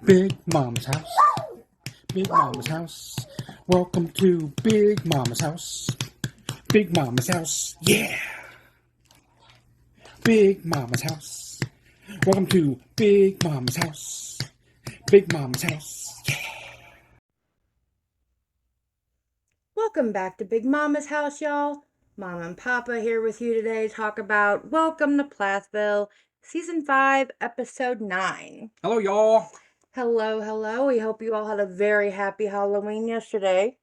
Big Mom's house. Big Mama's house. Welcome to Big Mama's house. Big Mama's house. Yeah. Big Mama's house. Welcome to Big Mama's house. Big Mama's house. Yeah. Welcome back to Big Mama's house, y'all. Mama and Papa here with you today to talk about Welcome to Plathville, Season 5, Episode 9. Hello, y'all. Hello. We hope you all had a very happy Halloween yesterday.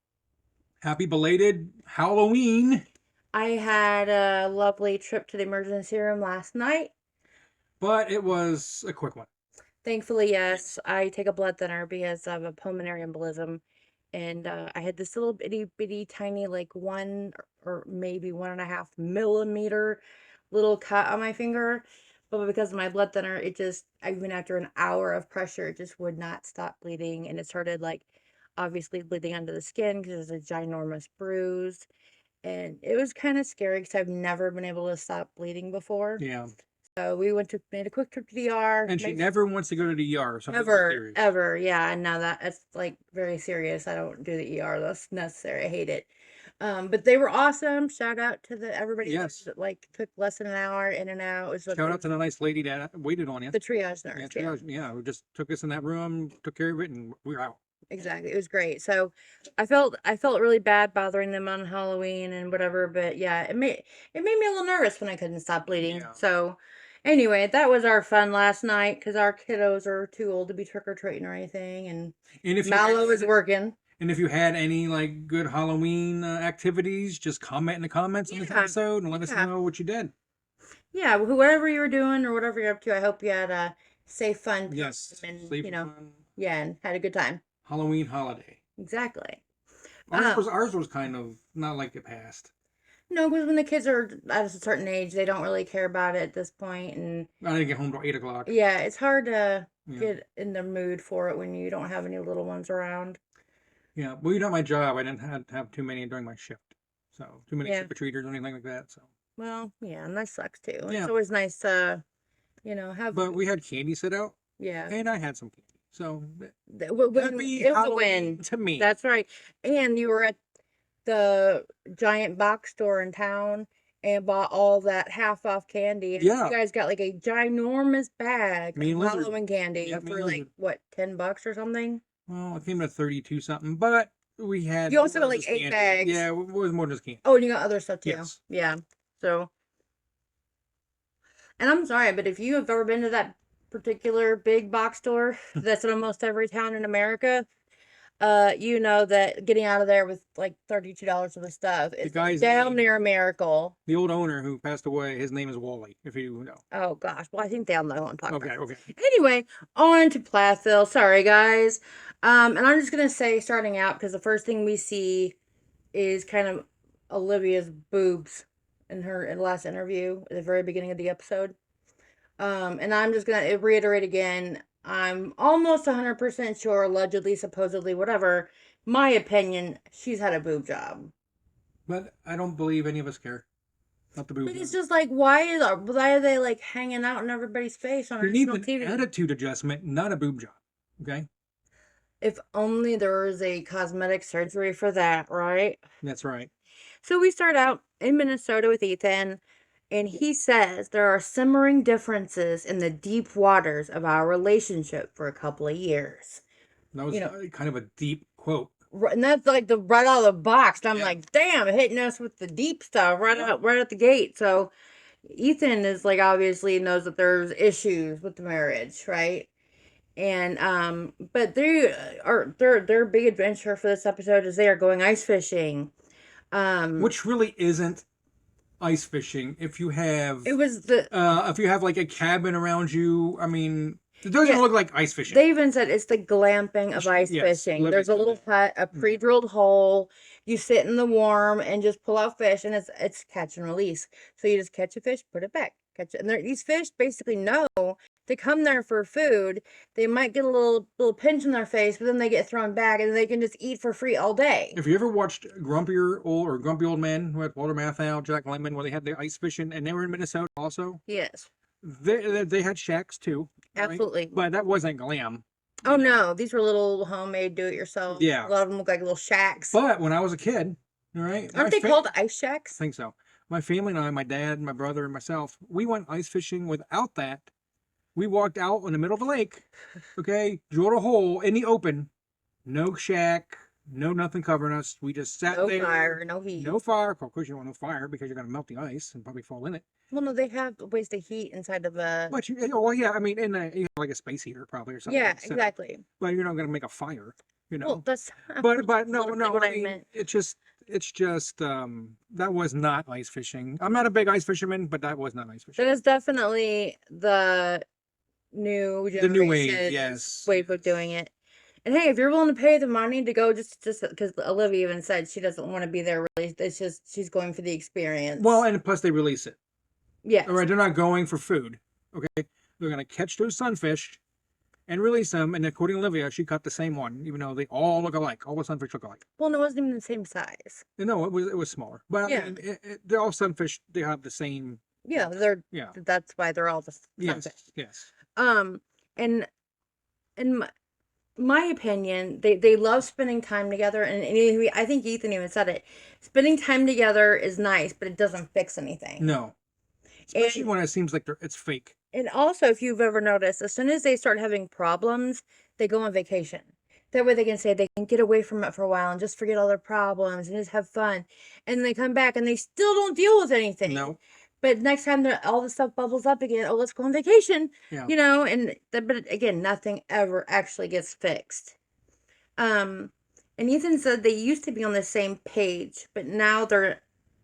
Happy belated Halloween. I had a lovely trip to the emergency room last night. But it was a quick one. Thankfully, yes. I take a blood thinner because of a pulmonary embolism. And I had this little bitty tiny, like 1 or maybe 1.5 millimeter little cut on my finger. But because of my blood thinner, it just, even after an hour of pressure, it just would not stop bleeding. And it started, like, obviously bleeding under the skin because it's a ginormous bruise. And it was kind of scary because I've never been able to stop bleeding before. Yeah. So we made a quick trip to the ER. And she never wants to go to the ER. Something serious. Ever. Yeah. And now that's like very serious. I don't do the ER. That's necessary. I hate it. But they were awesome. Shout out to everybody that like took less than an hour in and out. It was Shout out to the nice lady that waited on you. The triage nurse. Yeah, who just took us in that room, took care of it, and we were out. Exactly. It was great. So I felt really bad bothering them on Halloween and whatever, but yeah, it made me a little nervous when I couldn't stop bleeding. Yeah. So anyway, that was our fun last night because our kiddos are too old to be trick-or-treating or anything, and if Mallow is working. And if you had any like good Halloween activities, just comment in the comments on this episode and let us know what you did. Yeah, whatever you were doing or whatever you're up to, I hope you had a safe, fun time and fun. Yeah, and had a good time. Halloween holiday. Exactly. Ours was kind of not like it passed. No, because when the kids are at a certain age, they don't really care about it at this point, and I didn't get home till 8 o'clock. Yeah, it's hard to get in the mood for it when you don't have any little ones around. Yeah, well, you know my job. I didn't have too many during my shift, so too many trick-or-treaters or anything like that. So. Well, yeah, and that sucks too. Yeah. It's always nice to, have. But we had candy set out. Yeah. And I had some candy, so it was a win to me. That's right. And you were at the giant box store in town and bought all that half-off candy. And you guys got like a ginormous bag of Halloween candy for like what, $10 or something. Well, it came to 32 something, but we had. You also got like 8 bags. Yeah, it was more than just candy. Oh, and you got other stuff too. Yes. Yeah. So. And I'm sorry, but if you have ever been to that particular big box store that's in almost every town in America, you know that getting out of there with like $32 of the stuff is down near a miracle. The old owner who passed away, his name is Wally, if you know. Oh gosh, well I think they all know what I'm talking about. Okay. Anyway, on to Plathville. Sorry guys. And I'm just gonna say, starting out, because the first thing we see is kind of Olivia's boobs in her last interview at the very beginning of the episode. And I'm just gonna reiterate again, I'm almost 100% sure, allegedly, supposedly, whatever, my opinion, she's had a boob job. But I don't believe any of us care. Not the boob. But it's just like, why are they like hanging out in everybody's face on national TV? You need an attitude adjustment, not a boob job. Okay? If only there was a cosmetic surgery for that, right? That's right. So we start out in Minnesota with Ethan, and he says there are simmering differences in the deep waters of our relationship for a couple of years. That was kind of a deep quote. And that's like right out of the box. And I'm like, damn, hitting us with the deep stuff right out the gate. So Ethan is like, obviously knows that there's issues with the marriage, right? And but their big adventure for this episode is they are going ice fishing. Which really isn't ice fishing. If you have if you have like a cabin around you, I mean, it doesn't look like ice fishing. They even said it's the glamping of ice fishing. There's a little hut, a pre-drilled hole. You sit in the warm and just pull out fish, and it's catch and release. So you just catch a fish, put it back, catch it. And these fish basically know to come there for food. They might get a little pinch in their face, but then they get thrown back, and they can just eat for free all day. If you ever watched Grumpy Old Men with Walter Matthau, Jack Lemmon, where they had the ice fishing, and they were in Minnesota also. Yes. They had shacks too. Absolutely. Right? But that wasn't glam. Oh no, these were little homemade do-it-yourself. Yeah. A lot of them look like little shacks. But when I was a kid, all right, Aren't they called ice shacks? I think so. My family and I, my dad, my brother, and myself, we went ice fishing without that. We walked out in the middle of the lake, okay, drilled a hole in the open, no shack, no nothing covering us. We just sat there. No fire, no heat. No fire. Of course, you don't want no fire because you're going to melt the ice and probably fall in it. Well, no, they have ways to heat inside of a. But well, yeah, I mean, you have like a space heater probably or something. Yeah, like exactly. But you're not going to make a fire, Well, that's. But no, what I I mean, meant. it's just that was not ice fishing. I'm not a big ice fisherman, but that was not ice fishing. That is definitely the new wave, yes. Wave of doing it. And hey, if you're willing to pay the money to go, just because Olivia even said she doesn't want to be there, really, it's just she's going for the experience. Well, and plus they release it. Yeah. All right, they're not going for food. Okay, they're gonna catch those sunfish and release them. And according to Olivia, she caught the same one, even though they all look alike. All the sunfish look alike. Well, no, it wasn't even the same size. No, it was smaller. But yeah, they're all sunfish. They have the same. Yeah, That's why they're all the sunfish. Yes. And in my opinion, they love spending time together, and I think Ethan even said it. Spending time together is nice, but it doesn't fix anything. No. Especially when it seems like it's fake. And also, if you've ever noticed, as soon as they start having problems, they go on vacation. That way they can say they can get away from it for a while and just forget all their problems and just have fun. And they come back and they still don't deal with anything. No. But next time all the stuff bubbles up again, oh, let's go on vacation. Yeah. But again, nothing ever actually gets fixed. And Ethan said they used to be on the same page, but now they're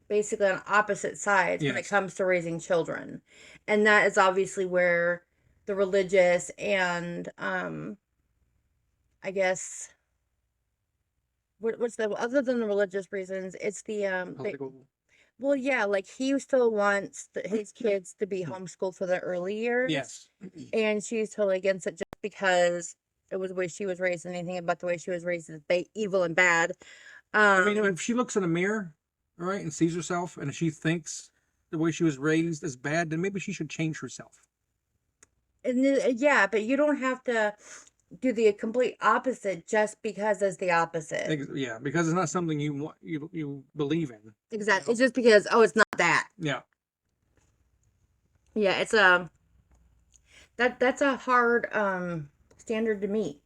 basically on opposite sides when it comes to raising children. And that is obviously where the religious and I guess what's the other than the religious reasons, it's the well, yeah, like he still wants his kids to be homeschooled for the early years. Yes. And she's totally against it just because it was the way she was raised, and anything about the way she was raised is evil and bad. I mean, if she looks in a mirror, all right, and sees herself, and if she thinks the way she was raised is bad, then maybe she should change herself. And yeah, but you don't have to do the complete opposite just because it's the opposite. Yeah, because it's not something you believe in. Exactly. It's just because it's not that. Yeah. Yeah, it's that's a hard standard to meet.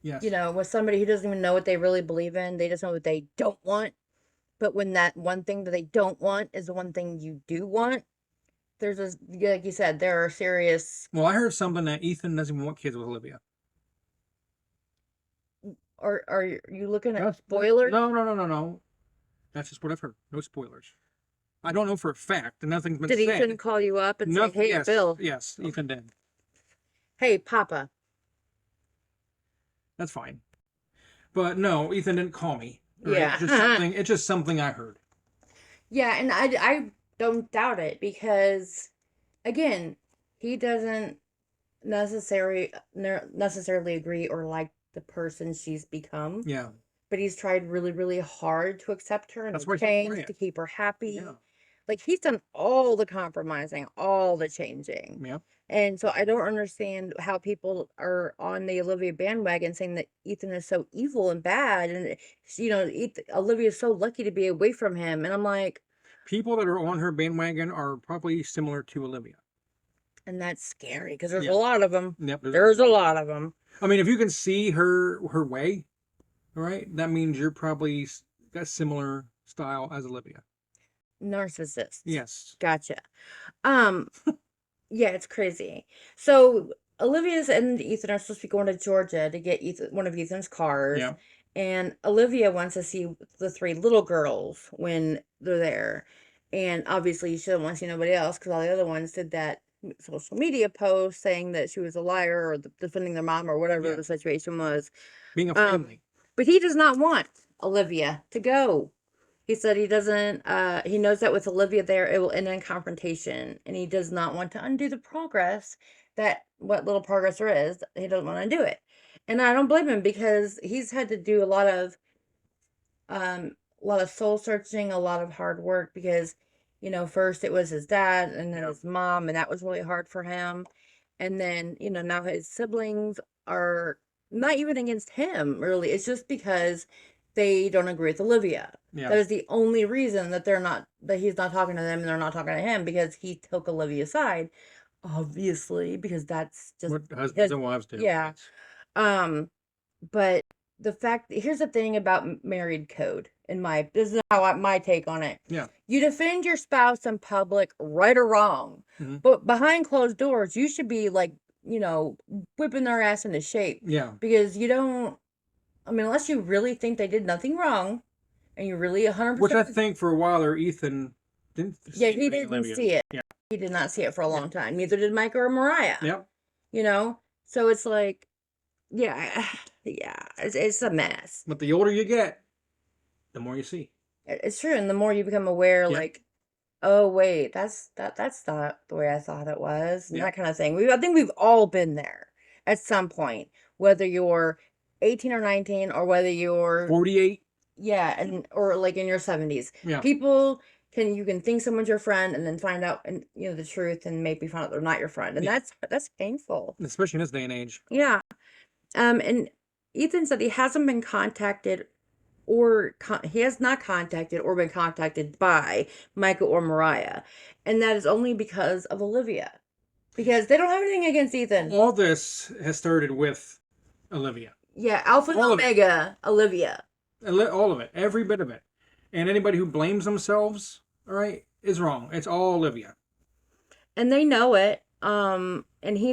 Yes. With somebody who doesn't even know what they really believe in, they just know what they don't want. But when that one thing that they don't want is the one thing you do want, there's like you said, there are serious. Well, I heard something that Ethan doesn't even want kids with Olivia. Are you looking at spoilers? No. That's just what I've heard. No spoilers. I don't know for a fact, and nothing's been said. Did Ethan call you up and say, "Hey, yes, Bill"? Yes, Ethan did. Hey, Papa. That's fine. But no, Ethan didn't call me. Right? Yeah. It's just something I heard. Yeah, and I don't doubt it because, again, he doesn't necessarily agree or like the person she's become. Yeah. But he's tried really, really hard to accept her and to change, to keep her happy. Yeah. Like, he's done all the compromising, all the changing. Yeah. And so I don't understand how people are on the Olivia bandwagon saying that Ethan is so evil and bad. And, Olivia is so lucky to be away from him. And I'm like... People that are on her bandwagon are probably similar to Olivia. And that's scary because there's a lot of them. Yep, there's a lot of them. I mean, if you can see her way, all right, that means you're probably got similar style as Olivia. Narcissist. Yes. Gotcha. Yeah, it's crazy. So Olivia's and Ethan are supposed to be going to Georgia to get one of Ethan's cars. Yeah. And Olivia wants to see the 3 little girls when they're there. And obviously she doesn't want to see nobody else because all the other ones did that social media post saying that she was a liar or defending their mom or whatever the situation was. Being a family. But he does not want Olivia to go. He said he doesn't, he knows that with Olivia there, it will end in confrontation. And he does not want to undo the progress what little progress there is. He doesn't want to undo it. And I don't blame him because he's had to do a lot of soul searching, a lot of hard work because, first it was his dad and then his mom, and that was really hard for him. And then, now his siblings are not even against him, really. It's just because they don't agree with Olivia. Yeah. That is the only reason that he's not talking to them and they're not talking to him, because he took Olivia's side, obviously, because that's just What husbands and wives do. yeah. Um, but here's the thing about married code. This is my take on it. Yeah. You defend your spouse in public, right or wrong, Mm-hmm. but behind closed doors, you should be like, whipping their ass into shape. Yeah. Because you don't. I mean, unless you really think they did nothing wrong, and you really 100%. Which I think for a while there, Ethan didn't. Yeah, he didn't see it. Yeah. He did not see it for a long time. Neither did Micah or Mariah. Yep. So it's like, yeah, it's a mess. But the older you get, the more you see. It's true, and the more you become aware, Yep. like, oh wait, that's not the way I thought it was, and Yep. that kind of thing. I think we've all been there at some point, whether you're 18 or 19, or whether you're 48. Yeah, or like in your 70s. Yeah. You can think someone's your friend and then find out the truth, and maybe find out they're not your friend. And Yeah. that's painful. Especially in this day and age. Yeah. And Ethan said he hasn't been contacted he has not contacted or been contacted by Micah or Mariah. And that is only because of Olivia. Because they don't have anything against Ethan. All this has started with Olivia. Yeah, Alpha and All of it. Omega, Olivia. All of it. Every bit of it. And anybody who blames themselves, all right, is wrong. It's all Olivia. And they know it. And he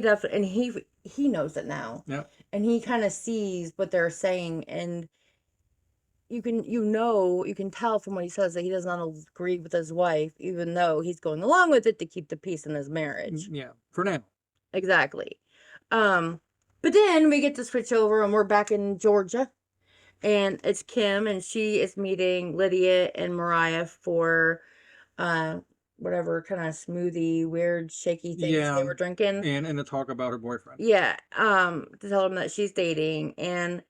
knows it now. Yep. And he kind of sees what they're saying, and you can tell from what he says that he does not agree with his wife, even though he's going along with it to keep the peace in his marriage. Yeah, for now. Exactly. But then we get to switch over, and we're back in Georgia, and it's Kim, and she is meeting Lydia and Mariah for whatever kind of smoothie, weird, shaky things they were drinking. And to talk about her boyfriend. Yeah. To tell him that she's dating, and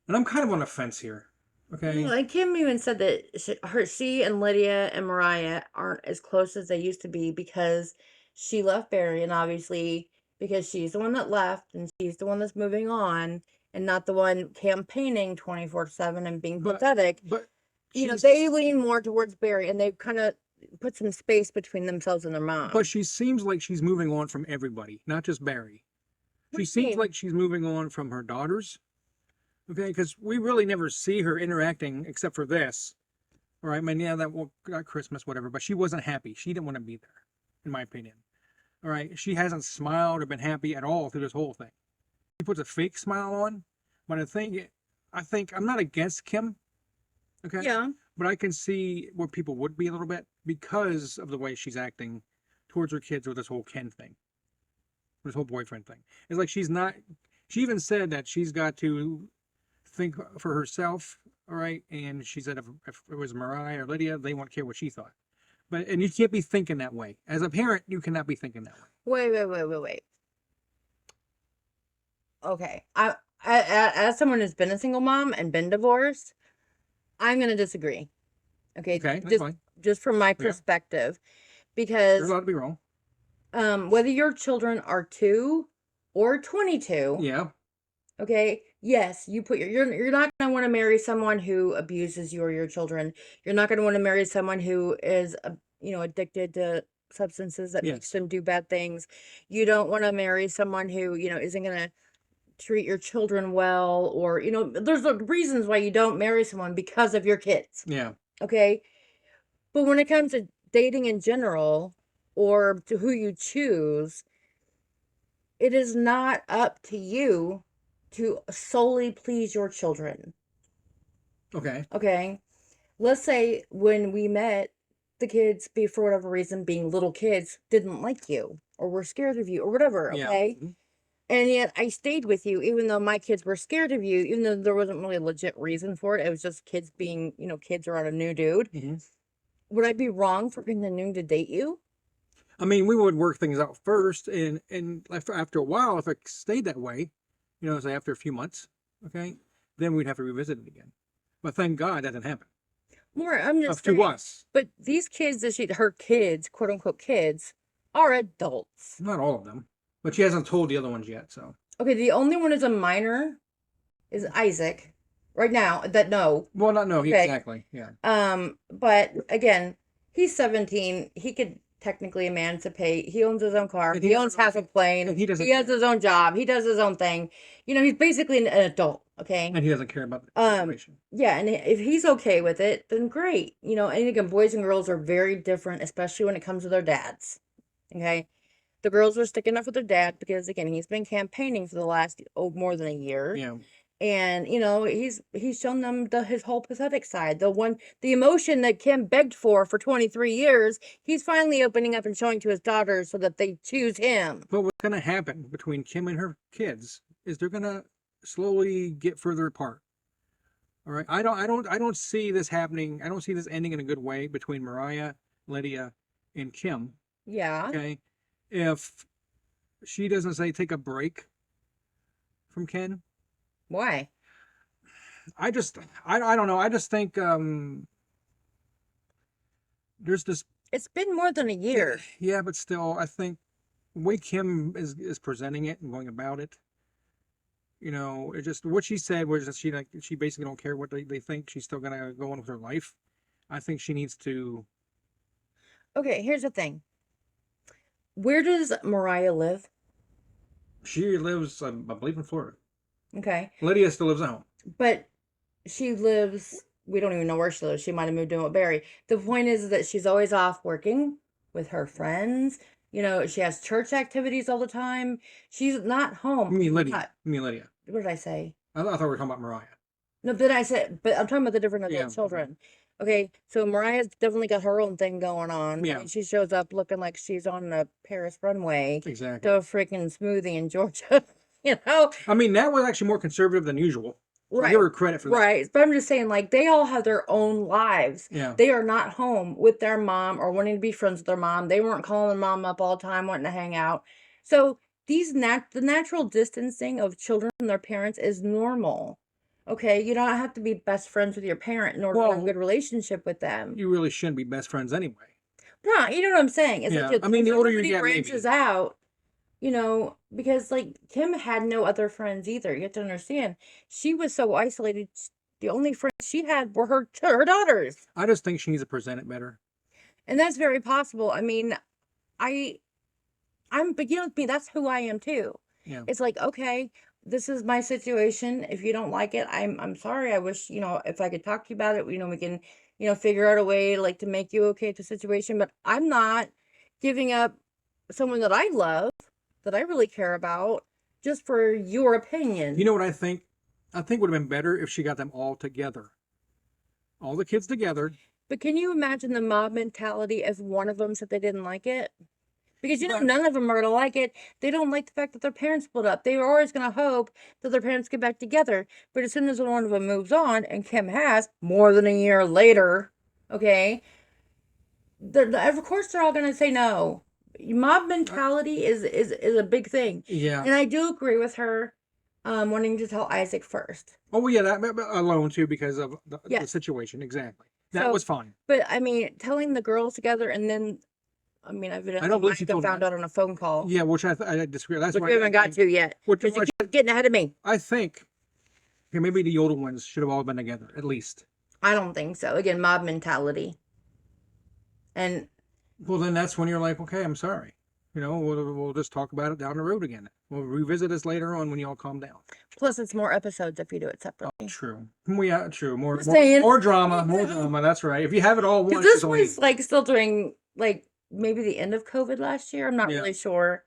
I'm kind of on the fence here. Okay. Like Kim even said that she and Lydia and Mariah aren't as close as they used to be, because she left Barry, and obviously because she's the one that left, and she's the one that's moving on, and not the one campaigning 24/7 and being pathetic. But they lean more towards Barry, and they kind of put some space between themselves and their mom. But she seems like she's moving on from everybody, not just Barry. She seems like she's moving on from her daughters. Okay, because we really never see her interacting except for this. All right, I mean, yeah, that got Christmas, whatever, but she wasn't happy. She didn't want to be there, in my opinion. All right, she hasn't smiled or been happy at all through this whole thing. She puts a fake smile on, but I think I'm not against Kim. Okay. Yeah. But I can see where people would be a little bit because of the way she's acting towards her kids with this whole Ken thing, this whole boyfriend thing. It's like she even said that she's got to think for herself, all right? And she said if it was Mariah or Lydia, they won't care what she thought. And you can't be thinking that way. As a parent, you cannot be thinking that way. Wait. Okay. As someone who's been a single mom and been divorced, I'm going to disagree. Okay. That's fine. Just from my perspective, because you're allowed to be wrong. Whether your children are 2 or 22. Yeah. Okay. Yes, you're not going to want to marry someone who abuses you or your children. You're not going to want to marry someone who is, addicted to substances that makes them do bad things. You don't want to marry someone who, isn't going to treat your children well, or, there's reasons why you don't marry someone because of your kids. Yeah. Okay. But when it comes to dating in general, or to who you choose, it is not up to you to solely please your children. Okay. Let's say when we met, the kids, for whatever reason, being little kids, didn't like you or were scared of you or whatever. Okay. Yeah. And yet I stayed with you, even though my kids were scared of you, even though there wasn't really a legit reason for it. It was just kids being, kids around a new dude. Mm-hmm. Would I be wrong for continuing to date you? I mean, we would work things out first, and after a while, if it stayed that way, say after a few months, okay, then we'd have to revisit it again. But thank God that didn't happen. I'm just saying, to us. But these kids her kids, quote unquote kids, are adults. Not all of them, but she hasn't told the other ones yet. So Okay, the only one who's a minor is Isaac. Right now, that no. Well, not no, Okay. exactly. Yeah. But again, he's 17. He could technically emancipate. He owns his own car. And He owns half a plane. and he doesn't He has care. his own job. He does his own thing. You know, he's basically an adult, okay? And he doesn't care about the Um, situation. yeah, and if he's okay with it, then great. You know, and again, boys and girls are very different, especially when it comes to their dads. Okay? The girls are sticking up for their dad because again, he's been campaigning for the last more than a year. Yeah. And you know, he's shown them his whole pathetic side. The emotion that Kim begged for 23 years, he's finally opening up and showing to his daughters so that they choose him. But what's going to happen between Kim and her kids is they're going to slowly get further apart. All right. I don't see this happening. I don't see this ending in a good way between Mariah, Lydia, and Kim. Yeah. Okay. If she doesn't say take a break from Ken, Why? I don't know. I just think there's this. It's been more than a year. Yeah, but still, I think the way Kim is presenting it and going about it, you know, it just what she said was that she basically don't care what they think. She's still gonna go on with her life. I think she needs to. Okay, here's the thing. Where does Mariah live? She lives, I believe, in Florida. Okay. Lydia still lives at home. But she lives, we don't even know where she lives. She might have moved in with Barry. The point is that she's always off working with her friends. You know, she has church activities all the time. She's not home. You mean Lydia? Not- You mean Lydia? What did I say? I thought we were talking about Mariah. No, but I said, but I'm talking about the different adult Yeah. children. Okay, so Mariah's definitely got her own thing going on. Yeah. I mean, she shows up looking like she's on the Paris runway Exactly. to a freaking smoothie in Georgia. You know, I mean, that was actually more conservative than usual. So I right. give her credit for that. Right. But I'm just saying, like, they all have their own lives. Yeah. They are not home with their mom or wanting to be friends with their mom. They weren't calling their mom up all the time, wanting to hang out. So the natural distancing of children from their parents is normal. Okay, you don't have to be best friends with your parent in order to have a Well, good relationship with them. you really shouldn't be best friends anyway. No, you know what I'm saying? It's Yeah. like I mean, the older you everybody get, maybe. branches out, you know, because like Kim had no other friends either. You have to understand, she was so isolated. The only friends she had were her daughters, I just think she needs to present it better. and that's very possible. I mean, I but you know, with me, that's who I am too. Yeah. It's like, okay, this is my situation. If you don't like it, I'm sorry. I wish, you know, if I could talk to you about it, you know, we can, you know, figure out a way like to make you okay with the situation. But I'm not giving up someone that I love, that I really care about, just for your opinion. You know what I think? I think it would have been better if she got them all together. All the kids together. But can you imagine the mob mentality if one of them said they didn't like it? Because you know, But- none of them are going to like it. They don't like the fact that their parents split up. They are always going to hope that their parents get back together. But as soon as one of them moves on, and Kim has more than a year later, okay, of course they're all going to say no. Mob mentality is a big thing. Yeah. And I do agree with her wanting to tell Isaac first. Oh, yeah, that alone, too, because of the Yes. situation. Exactly. That So- was fine. But I mean, telling the girls together and then, I mean, evidently don't believe she Micah told found out on a phone call, Yeah, which I disagree. That's which why we haven't got to yet. Which, Because you which keep getting ahead of me. I think okay, maybe the older ones should have all been together, at least. I don't think so. Again, mob mentality. And Well, then that's when you're like, okay, I'm sorry. You know, we'll just talk about it down the road again. We'll revisit this later on when you all calm down. plus, it's more episodes if you do it separately. True. Yeah, true. More Just saying. more drama. More drama. That's right. If you have it all Because once, this it's only was like still during like maybe the end of COVID last year. I'm not Yeah. really sure.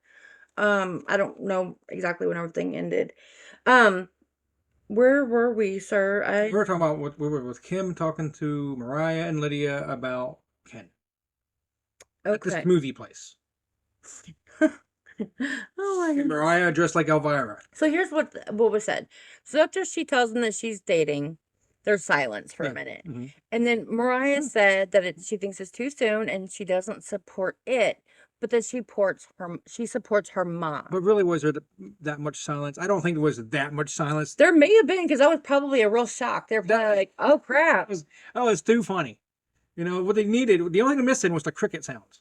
I don't know exactly when everything ended. Where were we, sir? we were talking about what we were with Kim talking to Mariah and Lydia about Ken at this Okay. movie place. Oh my And goodness. Mariah dressed like Elvira. So here's what was said. So after she tells them that she's dating, there's silence for Yeah. a minute. Mhm. And then Mariah said that she thinks it's too soon and she doesn't support it, but that she supports her mom. But really, was there that much silence? I don't think there was that much silence. There may have been because that was probably a real shock. They're probably like, "Oh crap!" Oh, it's too funny. You know what they needed? The only thing missing was the cricket sounds.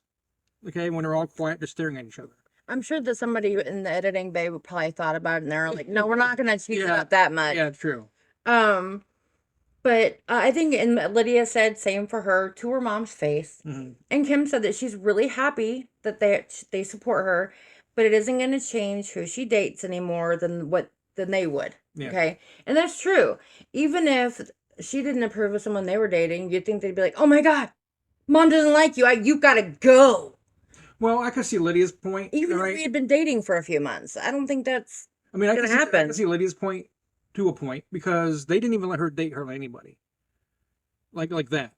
Okay, when they're all quiet, just staring at each other. I'm sure that somebody in the editing bay would probably thought about it and they're like, no, we're not gonna cheese it Yeah. up that much. Yeah, true. But I think, and Lydia said same for her to her mom's face. Hmm. And Kim said that she's really happy that they support her, but it isn't going to change who she dates anymore than they would. Yeah. Okay, and that's true. Even if she didn't approve of someone they were dating, you'd think they'd be like, "Oh my God, mom doesn't like you. You gotta go." Well, I could see Lydia's point. Even if right? we had been dating for a few months, I don't think that's I mean, I gonna can happen. see Lydia's point to a point because they didn't even let her date her anybody. Like that.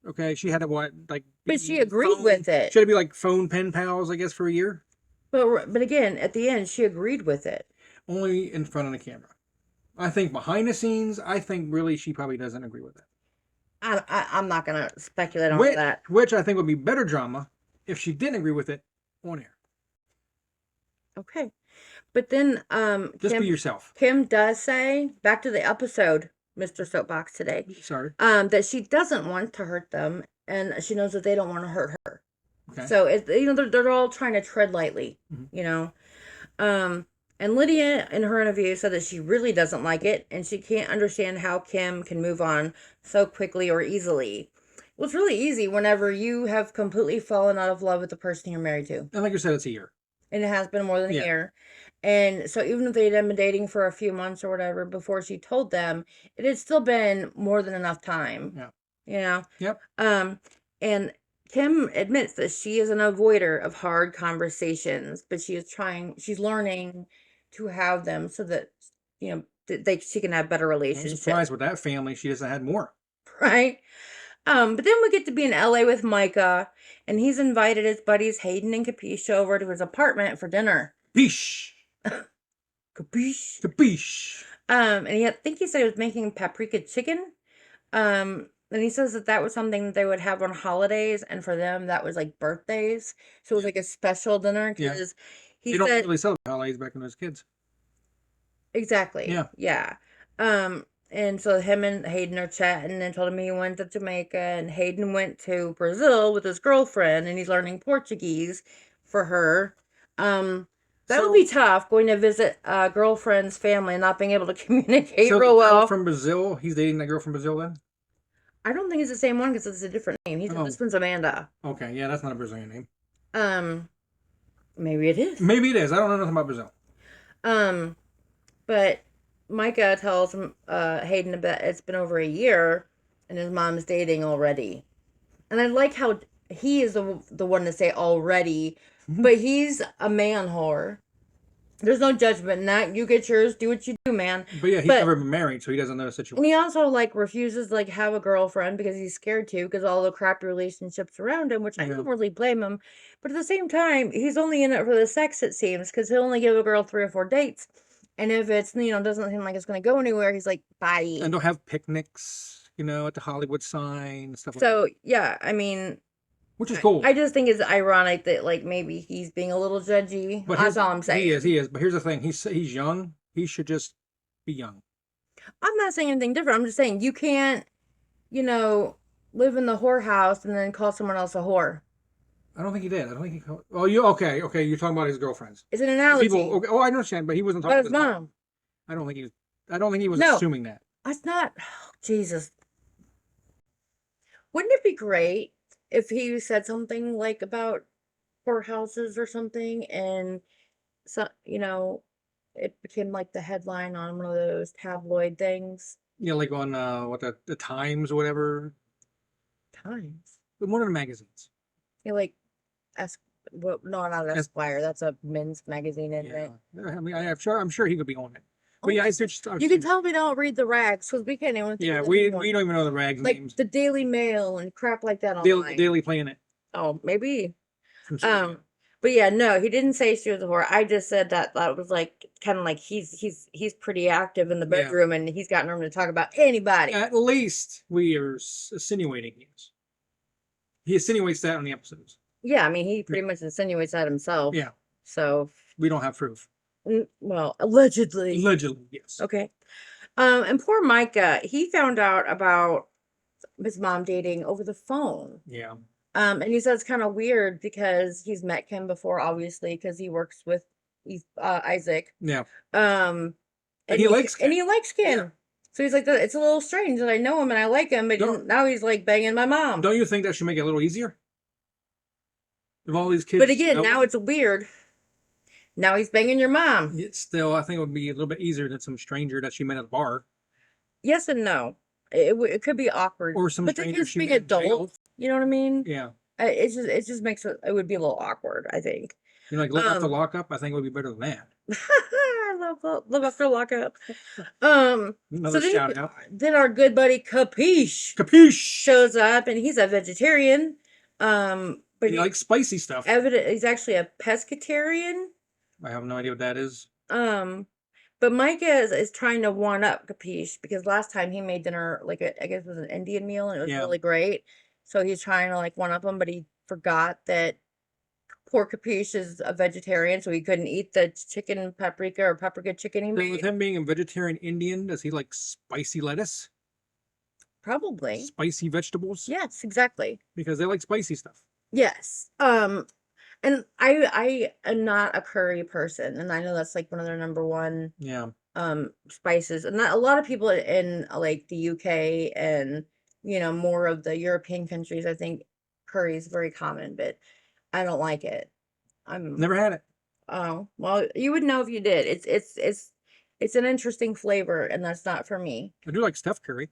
Okay, she had to what like. But she agreed with it. She had to be like phone pen pals, I guess, for a year. But again, at the end, she agreed with it. Only in front of the camera. I think behind the scenes, I think really she probably doesn't agree with it. I'm not gonna speculate on that. Which I think would be better drama if she didn't agree with it on air. Okay. But then Just be yourself. Kim does say, back to the episode, Mr. Soapbox today. Sorry. That she doesn't want to hurt them and she knows that they don't want to hurt her. Okay. So they're all trying to tread lightly, and Lydia in her interview said that she really doesn't like it and she can't understand how Kim can move on so quickly or easily. Well, it's really easy whenever you have completely fallen out of love with the person you're married to. And like you said, it's a year. And it has been more than a year. And so even if they'd been dating for a few months or whatever before she told them, it had still been more than enough time. Yeah. You know? Yep. And Kim admits that she is an avoider of hard conversations, but she's learning to have them so that, she can have better I'm relationships. surprised with that family she doesn't have more. Right? But then we get to be in LA with Micah, and he's invited his buddies Hayden and Capisha over to his apartment for dinner. Capiche. Capiche. Capiche. And I think he said he was making paprika chicken. And he says that was something that they would have on holidays, and for them that was like birthdays. So it was like a special dinner because they don't really celebrate holidays back when those kids. Exactly. Yeah. Yeah. And so him and Hayden are chatting and told him he went to Jamaica, and Hayden went to Brazil with his girlfriend and he's learning Portuguese for her. That would be tough, going to visit a girlfriend's family and not being able to communicate real well. From Brazil, he's dating that girl from Brazil then? I don't think it's the same one because it's a different name. This one's Amanda. Okay, yeah, that's not a Brazilian name. Maybe it is. Maybe it is. I don't know nothing about Brazil. But Micah tells Hayden that it's been over a year and his mom's dating already. And I like how he is the one to say already, but he's a man whore. There's no judgment in that. You get yours, do what you do, man. But yeah, he's never been married, so he doesn't know the situation. And he also refuses to have a girlfriend because he's scared to, because all the crappy relationships around him, which I don't really blame him. But at the same time, he's only in it for the sex, it seems, because he'll only give a girl 3 or 4 dates. And if it's, doesn't seem like it's going to go anywhere, he's like, bye. And they'll have picnics, at the Hollywood sign, stuff like that. So, yeah, I mean... Which is cool. I just think it's ironic that, maybe he's being a little judgy. But that's all I'm saying. He is. But here's the thing. He's young. He should just be young. I'm not saying anything different. I'm just saying you can't, live in the whorehouse and then call someone else a whore. I don't think he did. I don't think he called... Oh, okay. You're talking about his girlfriends. It's an analogy. I understand, but he wasn't talking about his mom. I don't think he was assuming that. That's not... Oh, Jesus. Wouldn't it be great if he said something about whorehouses or something, and it became the headline on one of those tabloid things? Yeah, like on the Times or whatever. Times. But one of the magazines. Yeah, not Esquire. That's a men's magazine, isn't it? I mean, I'm sure he could be on it. But yeah, you can tell we don't read the rags because we can't even. Yeah, we don't even know the rags names. The Daily Mail and crap like that online. Daily Planet. Oh, maybe. But yeah, no, he didn't say she was a whore. I just said that was kind of he's pretty active in the bedroom and he's got room to talk about anybody. At least we are insinuating he is. He insinuates that on the episodes. Yeah, I mean, he pretty much insinuates that himself. Yeah. So we don't have proof. Well, allegedly. Allegedly, yes. Okay. And poor Micah, he found out about his mom dating over the phone. Yeah. And he said it's kind of weird because he's met Kim before, obviously, because he works with Isaac. Yeah. Um, And he likes and Ken. he likes Kim. Yeah. So he's like, it's a little strange that I know him and I like him, but now he's like banging my mom. Don't you think that should make it a little easier? If all these kids But again, know now him? it's weird. Now he's banging your mom. It's still, I think it would be a little bit easier than some stranger that she met at a bar. Yes and no. It could be awkward, Or some but the stranger kids she being met in jail. adults, you know what I mean? Yeah. It just makes it would be a little awkward, I think. You know, like Live After Lockup, I think it would be better than that. I love after lockup. Another So shout out. then our good buddy Capiche Capiche! shows up, and he's a vegetarian. But He likes spicy stuff. he's actually a pescatarian. I have no idea what that is. But Micah is trying to one up Capiche because last time he made dinner like I guess it was an Indian meal and it was really great. So he's trying to like one up him, but he forgot that poor Capiche is a vegetarian, so he couldn't eat the chicken paprika or paprika chicken he So made. with him being a vegetarian Indian, does he like spicy lettuce? Probably. Spicy vegetables? Yes, exactly. Because they like spicy stuff. Yes. And I am not a curry person, and I know that's like one of their number one spices. And not a lot of people in like the UK and more of the European countries, I think curry is very common, but I don't like it. Never had it. Oh, well, you would know if you did. It's an interesting flavor, and that's not for me. I do like Steph Curry.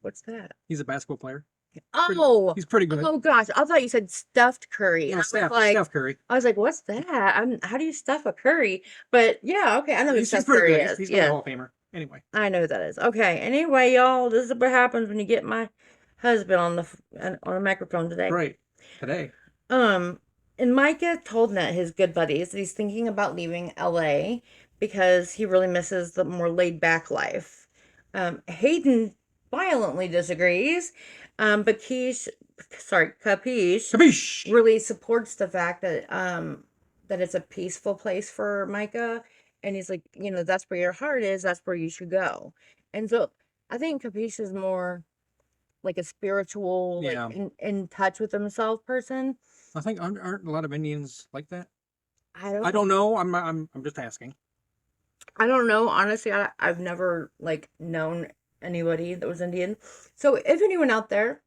What's that? He's a basketball player. Oh, he's pretty good. Oh gosh, I thought you said stuffed curry. No, Steph Curry. I was like, what's that? How do you stuff a curry? But yeah, okay, I know who Steph pretty Curry good. is. He's a Hall of Famer. Anyway, I know who that is. Okay. Anyway, y'all, this is what happens when you get my husband on the microphone today. Right. Today. And Micah told Ned, his good buddies, that he's thinking about leaving LA because he really misses the more laid back life. Hayden violently disagrees. But Capiche really supports the fact that that it's a peaceful place for Micah, and he's like, that's where your heart is, that's where you should go. And so I think Capiche is more like a spiritual, like in touch with himself person. I think aren't a lot of Indians like that? I don't know. I'm just asking. I don't know. Honestly, I've never like known anybody that was Indian. So if anyone out there,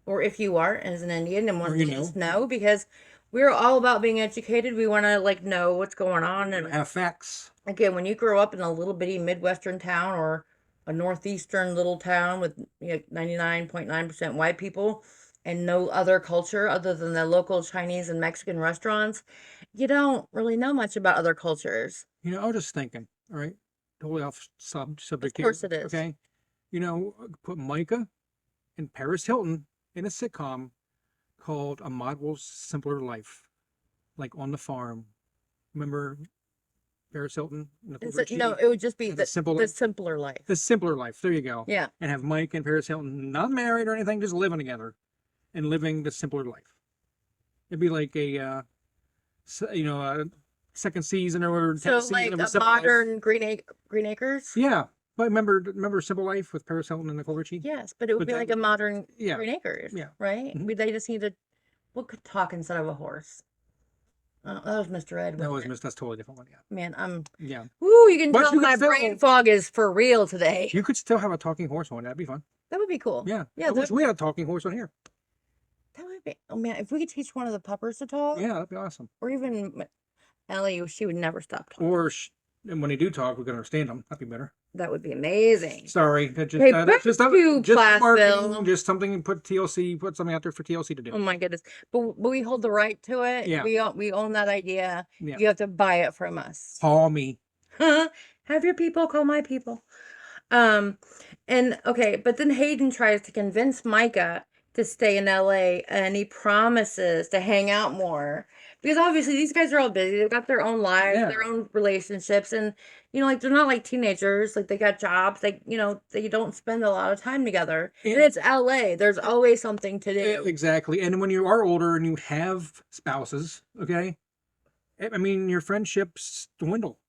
or if you are as an Indian and want to let us know, because we're all about being educated. We want to like know what's going on and have facts. Again, when you grow up in a little bitty Midwestern town or a northeastern little town with 99.9% white people and no other culture other than the local Chinese and Mexican restaurants, you don't really know much about other cultures. I was just thinking, all right, totally off subject here. Of course it is. Okay. Put Micah and Paris Hilton in a sitcom called A Model's Simpler Life, like On the Farm. Remember Paris Hilton? No, it would just be the Simpler Life. The Simpler Life. There you go. Yeah. And have Mike and Paris Hilton not married or anything, just living together and living the simpler life. It'd be like a second season or so like a modern Green Acres. Yeah. But remember Simple Life with Paris Hilton and Nicole Richie? Yes, but it would be like a modern Green Acres. Yeah. Right? Mm-hmm. They just need to could talk instead of a horse. That was Mr. Ed. That's totally different one. Yeah. Man, yeah. Woo, you can tell my brain fog is for real today. You could still have a talking horse one. That'd be fun. That would be cool. Yeah. Yeah. I wish we had a talking horse on here. That would be. Oh man, if we could teach one of the puppers to talk. Yeah, that'd be awesome. Or even Ellie, she would never stop talking. And when they do talk, we can understand them. That'd be better. That would be amazing. Sorry, that's just Plathville. Just something. Put something out there for TLC to do. Oh my goodness! But we hold the right to it. Yeah. We own that idea. Yeah. You have to buy it from us. Call me. Have your people call my people. And okay, but then Hayden tries to convince Micah to stay in LA, and he promises to hang out more because obviously these guys are all busy. They've got their own lives, their own relationships, and like they're not like teenagers. Like they got jobs. They they don't spend a lot of time together. And it's LA. There's always something to do. Exactly. And when you are older and you have spouses, okay, I mean your friendships dwindle.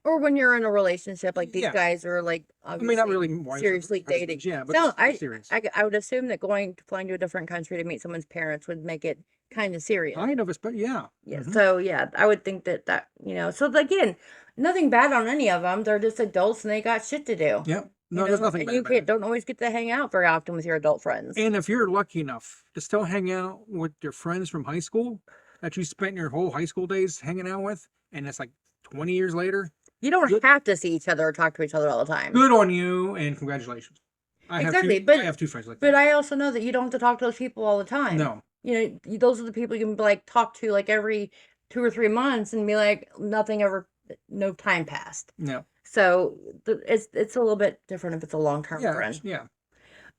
Or when you're in a relationship, like these Yeah. guys are like I mean, not obviously really wives or seriously husbands, dating. yeah, but So it's serious. I would assume that flying to a different country to meet someone's parents would make it kind of serious. Kind of, but yeah. Yeah. Mhm. So yeah, I would think that so again, nothing bad on any of them. They're just adults and they got shit to do. Yep. No, there's nothing And bad you about it. don't always get to hang out very often with your adult friends. And if you're lucky enough to still hang out with your friends from high school that you spent your whole high school days hanging out with, and it's like 20 years later, You don't good, have to see each other or talk to each other all the time. good on you and congratulations. Exactly, I have two friends like but that. I also know that you don't have to talk to those people all the time. No. Those are the people you can like talk to like every 2 or 3 months and be like nothing ever, no time passed. No. So it's a little bit different if it's a long-term Yeah. friend. Yeah.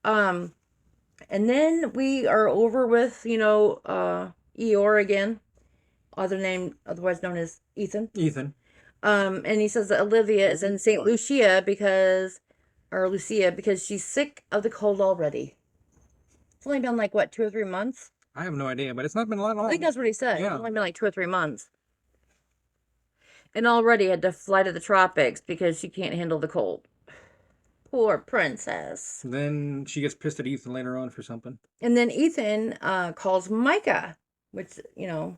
And then we are over with Eeyore again, otherwise known as Ethan. Ethan. And he says that Olivia is in St. Lucia because she's sick of the cold already. It's only been like what, 2 or 3 months? I have no idea, but it's not been a lot long. I think that's what he said. Yeah. It's only been like 2 or 3 months. And already had to fly to the tropics because she can't handle the cold. Poor princess. Then she gets pissed at Ethan later on for something. And then Ethan calls Micah, which,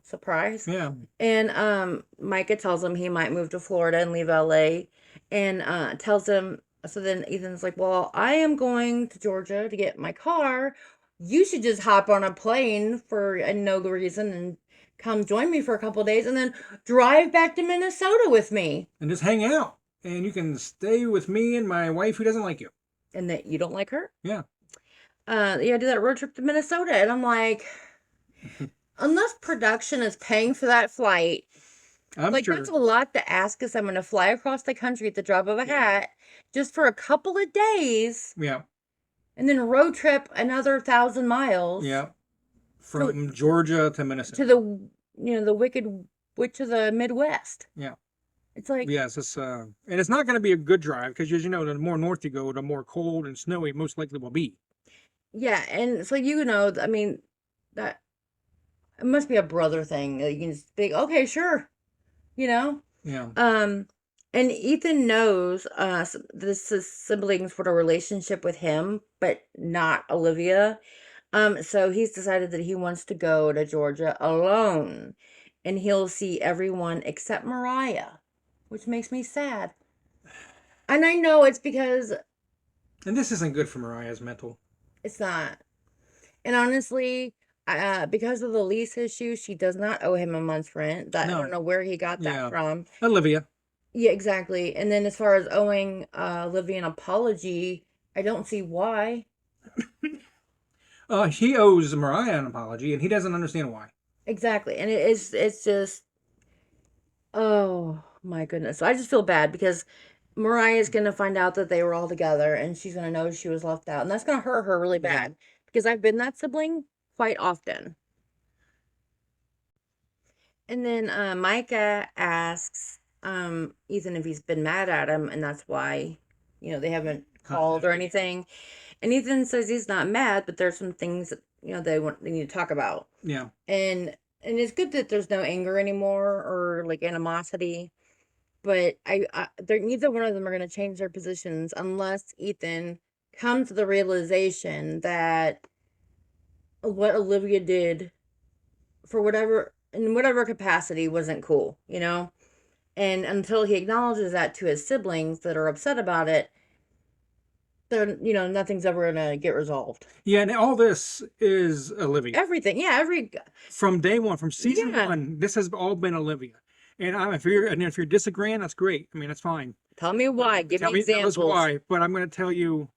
surprise. Yeah. And Micah tells him he might move to Florida and leave LA. And tells him, so then Ethan's like, well, I am going to Georgia to get my car. You should just hop on a plane for no reason and come join me for a couple of days and then drive back to Minnesota with me. And just hang out. And you can stay with me and my wife who doesn't like you. And that you don't like her? Yeah. Do that road trip to Minnesota. And I'm like, unless production is paying for that flight, I'm sure. That's a lot to ask us. I'm going to fly across the country at the drop of a hat just for a couple of days. Yeah. And then road trip another 1,000 miles. Yeah. From Georgia to Minnesota. To the wicked witch of the Midwest. Yeah. It's like, yes, and it's not going to be a good drive because, as you know, the more north you go, the more cold and snowy it most likely will be. Yeah, and so I mean, that it must be a brother thing. You can just think, okay, sure, Yeah. And Ethan knows the siblings put a relationship with him, but not Olivia. So he's decided that he wants to go to Georgia alone, and he'll see everyone except Mariah, which makes me sad. And I know it's because... And this isn't good for Mariah's mental. It's not. And honestly, because of the lease issue, she does not owe him a month's rent. I don't know where he got that from. Olivia. Yeah, exactly. And then as far as owing Olivia an apology, I don't see why. He owes Mariah an apology, and he doesn't understand why. Exactly. And it's just... Oh, my goodness. So I just feel bad because Mariah's going to find out that they were all together and she's going to know she was left out. And that's going to hurt her really bad because I've been that sibling quite often. And then Micah asks Ethan if he's been mad at him and that's why, they haven't called or anything. And Ethan says he's not mad, but there's some things that, they need to talk about. Yeah. And it's good that there's no anger anymore or like animosity. But neither one of them are going to change their positions unless Ethan comes to the realization that what Olivia did in whatever capacity wasn't cool, And until he acknowledges that to his siblings that are upset about it, then, nothing's ever going to get resolved. Yeah, and all this is Olivia. Everything, yeah, from day one, from season one, this has all been Olivia. And if you're disagreeing, that's great. I mean, that's fine. Tell me why. Give me examples. Tell us why. But I'm going to tell you,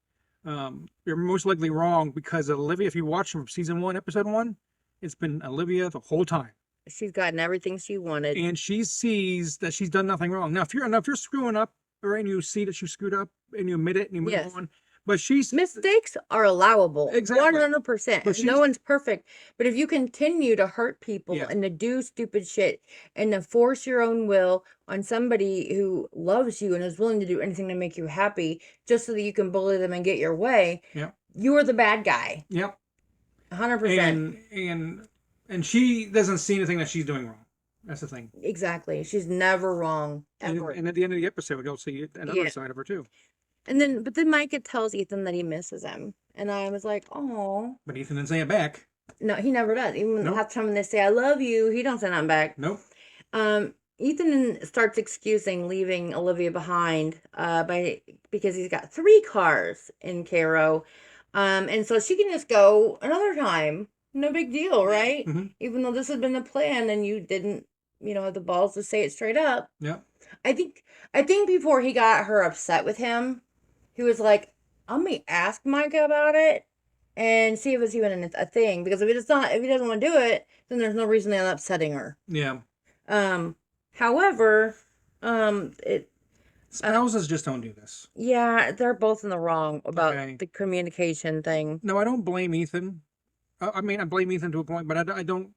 you're most likely wrong because Olivia, if you watch from season 1, episode 1, it's been Olivia the whole time. She's gotten everything she wanted, and she sees that she's done nothing wrong. Now, if you're screwing up, and you see that you screwed up, and you admit it, and you move on. But mistakes are allowable. Exactly. 100%. No one's perfect. But if you continue to hurt people and to do stupid shit and to force your own will on somebody who loves you and is willing to do anything to make you happy just so that you can bully them and get your way, you are the bad guy. Yep. 100%. And she doesn't see anything that she's doing wrong. That's the thing. Exactly. She's never wrong, ever. And at the end of the episode, you'll see another Yeah. side of her too. But then Micah tells Ethan that he misses him. And I was like, oh. But Ethan didn't say it back. No, he never does. Even Nope. half the time when they say, I love you, he don't say nothing back. Nope. Ethan starts excusing leaving Olivia behind because he's got 3 cars in Cairo. And so she can just go another time. No big deal, right? Mm-hmm. Even though this had been the plan and you didn't, have the balls to say it straight up. Yeah. I think before he got her upset with him, he was like, I'm gonna ask Micah about it and see if it's even a thing. Because if he doesn't want to do it, then there's no reason in upsetting her. Yeah. However, spouses just don't do this. Yeah, they're both in the wrong about the communication thing. No, I don't blame Ethan. I mean, I blame Ethan to a point, but I don't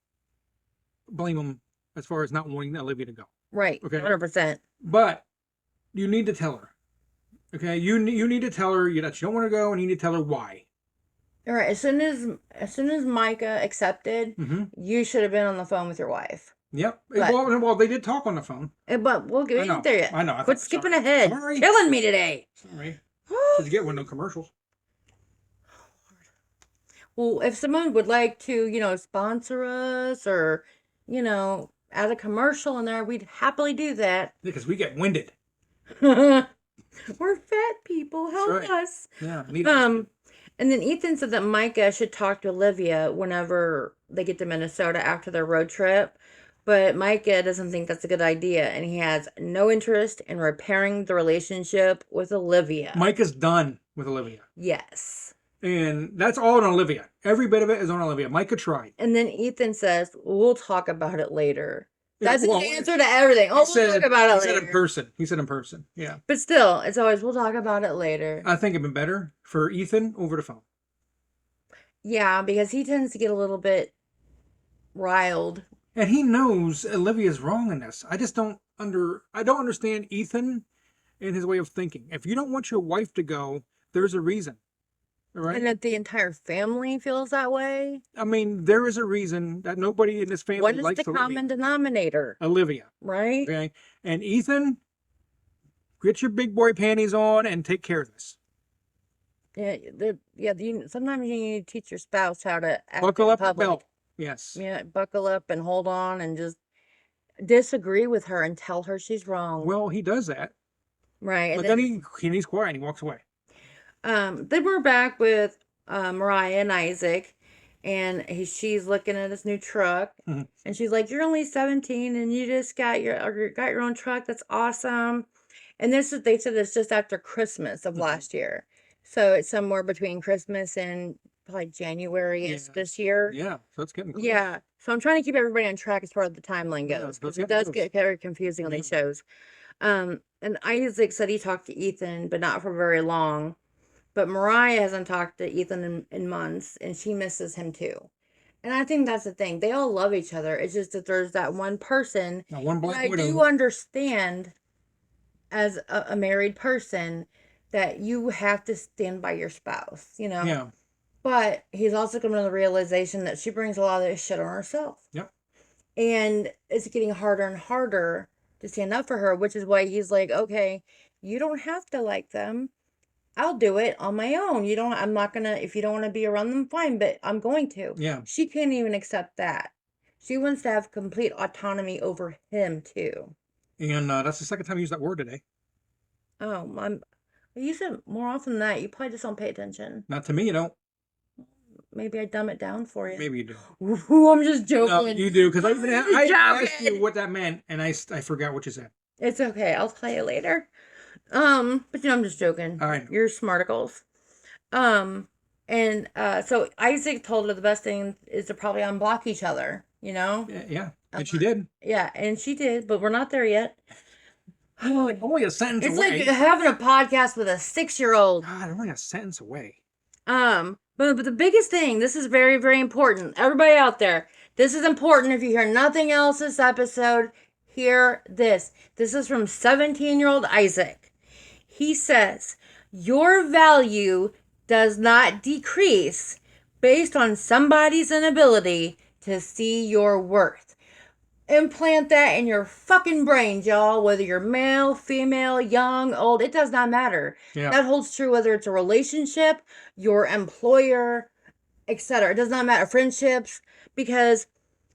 blame him as far as not wanting Olivia to go. Right. Okay. 100%. But you need to tell her. Okay, you need to tell her that you don't want to go, and you need to tell her why. All right. As soon as Micah accepted, you should have been on the phone with your wife. Yep. Well, they did talk on the phone. But we'll get there yet. I know. Quit skipping ahead. Sorry. Killing me today. Sorry. Did you get one of those commercials? Well, if someone would like to, sponsor us or, add a commercial in there, we'd happily do that. Because we get winded. We're fat people. Help us. Yeah. And then Ethan said that Micah should talk to Olivia whenever they get to Minnesota after their road trip. But Micah doesn't think that's a good idea, and he has no interest in repairing the relationship with Olivia. Micah's done with Olivia. Yes. And that's all on Olivia. Every bit of it is on Olivia. Micah tried. And then Ethan says, we'll talk about it later. That's the answer to everything. We'll talk about it later. He said in person. He said in person. Yeah. But still, it's always, we'll talk about it later. I think it'd been better for Ethan over the phone. Yeah, because he tends to get a little bit riled. And he knows Olivia's wrong in this. I just don't understand Ethan and his way of thinking. If you don't want your wife to go, there's a reason. Right? And that the entire family feels that way. I mean, there is a reason that nobody in this family likes Olivia. What is the common denominator? Olivia. Right? Okay. And Ethan, get your big boy panties on and take care of this. Yeah, sometimes you need to teach your spouse how to act buckle in up public. the belt. Yes. Yeah, buckle up and hold on and just disagree with her and tell her she's wrong. Well, he does that. Right. But then he's quiet and he walks away. Then we're back with Mariah and Isaac, and she's looking at his new truck, and she's like, "You're only 17, and you just got your own truck. That's awesome." And they said it's just after Christmas of last year, so it's somewhere between Christmas and probably January this year. Yeah, so it's getting close. Yeah, so I'm trying to keep everybody on track as far as the timeline goes, because it does get very confusing on these shows. And Isaac said he talked to Ethan, but not for very long. But Mariah hasn't talked to Ethan in months, and she misses him too. And I think that's the thing. They all love each other. It's just that there's that one person. That one black widow. I do understand, as a married person, that you have to stand by your spouse, Yeah. But he's also coming to the realization that she brings a lot of this shit on herself. Yep. And it's getting harder and harder to stand up for her, which is why he's like, okay, you don't have to like them. I'll do it on my own. I'm not gonna, if you don't want to be around them, fine, but I'm going to. Yeah. She can't even accept that. She wants to have complete autonomy over him too. And that's the second time you used that word today. Oh, I use it more often than that. You probably just don't pay attention. Not to me, you don't. Maybe I dumb it down for you. Maybe you do. Ooh, I'm just joking. No, you do, because I asked you what that meant, and I forgot what you said. It's okay. I'll tell you later. But I'm just joking. All right. You're smarticles. So Isaac told her the best thing is to probably unblock each other, Yeah. And she did. Yeah, and she did, but we're not there yet. Oh, only a sentence away. It's like having a podcast with a 6-year-old. God, only a sentence away. But the biggest thing, this is very, very important. Everybody out there, this is important. If you hear nothing else this episode, hear this. This is from 17-year-old Isaac. He says, your value does not decrease based on somebody's inability to see your worth. Implant that in your fucking brains, y'all. Whether you're male, female, young, old, it does not matter. Yeah. That holds true whether it's a relationship, your employer, etc. It does not matter. Friendships, because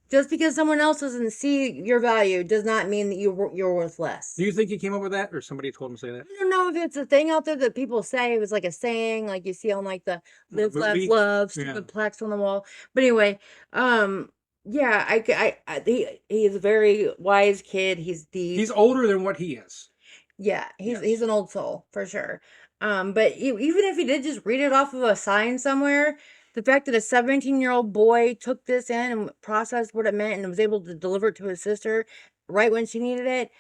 just because someone else doesn't see your value does not mean that you're worth less. Do you think he came up with that, or somebody told him to say that? I don't know if it's a thing out there that people say. It was like a saying, like you see on like the live, laugh, Movie? love, Yeah. stupid plaques on the wall. But anyway, yeah, he's a very wise kid. He's deep. He's older than what he is. Yeah, he's Yes. an old soul for sure. But even if he did just read it off of a sign somewhere, the fact that a 17-year-old boy took this in and processed what it meant and was able to deliver it to his sister right when she needed it,